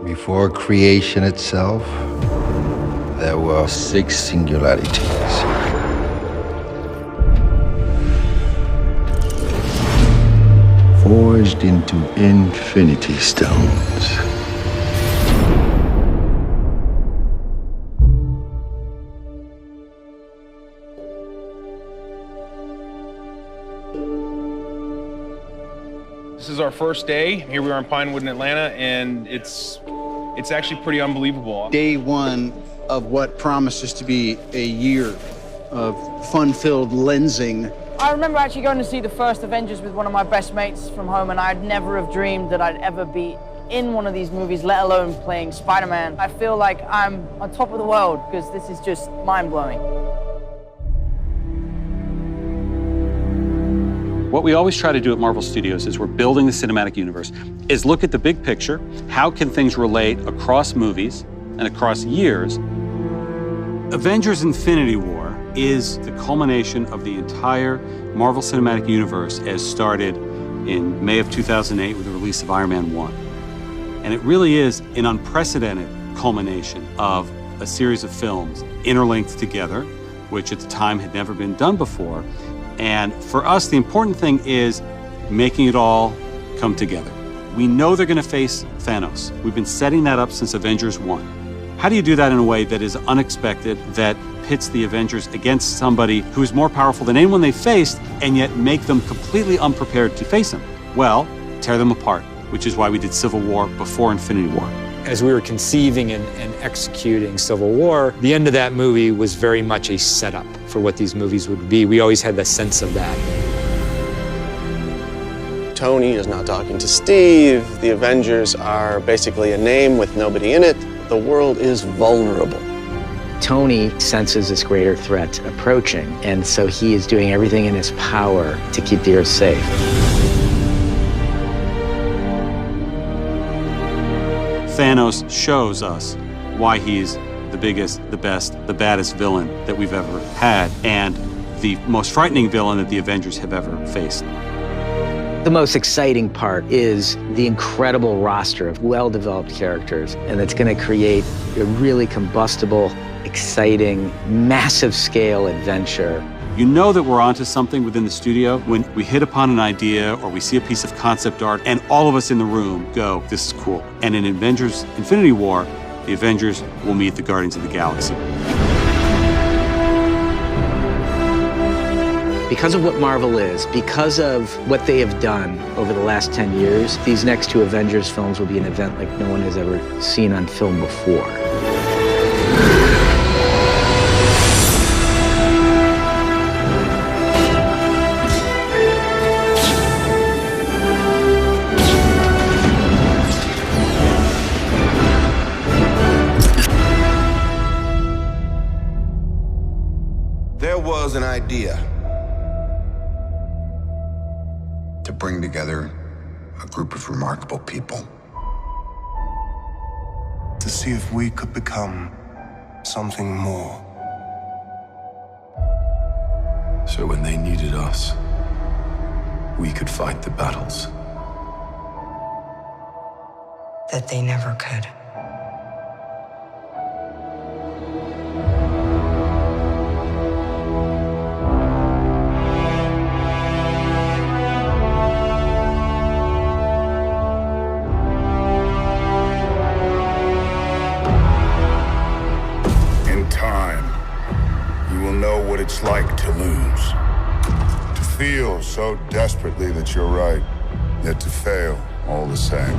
Before creation itself, there were 6 singularities. Forged into infinity stones. This is our first day. Here we are in Pinewood in Atlanta, and it's actually pretty unbelievable. Day one of what promises to be a year of fun-filled lensing. I remember actually going to see the first Avengers with one of my best mates from home, and I'd never have dreamed that I'd ever be in one of these movies, let alone playing Spider-Man. I feel like I'm on top of the world because this is just mind-blowing. What we always try to do at Marvel Studios is we're building the cinematic universe, is look at the big picture. How can things relate across movies and across years? Avengers Infinity War is the culmination of the entire Marvel Cinematic Universe as started in May of 2008 with the release of Iron Man 1. And it really is an unprecedented culmination of a series of films interlinked together, which at the time had never been done before. And for us, the important thing is making it all come together. We know they're going to face Thanos. We've been setting that up since Avengers 1. How do you do that in a way that is unexpected, that pits the Avengers against somebody who is more powerful than anyone they faced, and yet make them completely unprepared to face him? Well, tear them apart, which is why we did Civil War before Infinity War. As we were conceiving and executing Civil War, the end of that movie was very much a setup for what these movies would be. We always had the sense of that. Tony is not talking to Steve. The Avengers are basically a name with nobody in it. The world is vulnerable. Tony senses this greater threat approaching, and so he is doing everything in his power to keep the Earth safe. Thanos shows us why he's the biggest, the best, the baddest villain that we've ever had, and the most frightening villain that the Avengers have ever faced. The most exciting part is the incredible roster of well-developed characters, and it's going to create a really combustible, exciting, massive-scale adventure. You know that we're onto something within the studio when we hit upon an idea or we see a piece of concept art and all of us in the room go, this is cool. And in Avengers Infinity War, the Avengers will meet the Guardians of the Galaxy. Because of what Marvel is, because of what they have done over the last 10 years, these next 2 Avengers films will be an event like no one has ever seen on film before. There was an idea to bring together a group of remarkable people. To see if we could become something more. So when they needed us, we could fight the battles that they never could. What it's like to lose. To feel so desperately that you're right, yet to fail all the same.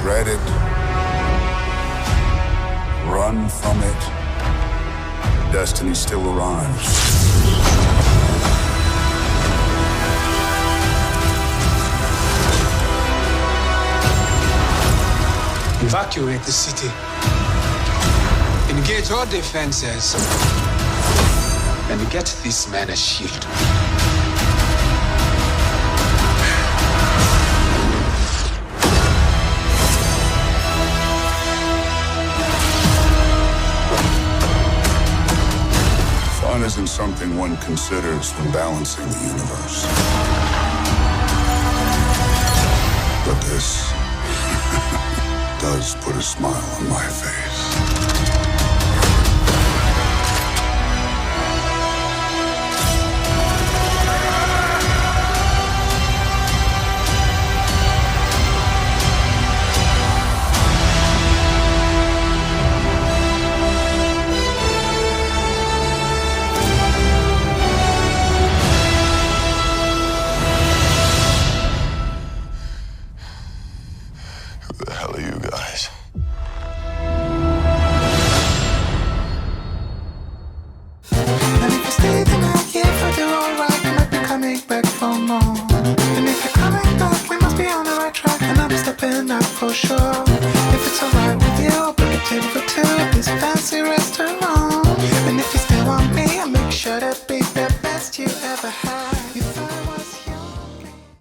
Dread it. Run from it. Destiny still arrives. Evacuate the city. Engage all defenses. And get this man a shield. Fun isn't something one considers when balancing the universe. But this does put a smile on my face. Who the hell are you guys? And if you stay the night, yeah, if I do alright, you might be coming back for more. And if you're coming back, we must be on the right track, and I'm stepping up for sure. If it's alright with you, I'll book a table for two at this fancy restaurant. And if you still want me, I'll make sure to be the best you ever had. You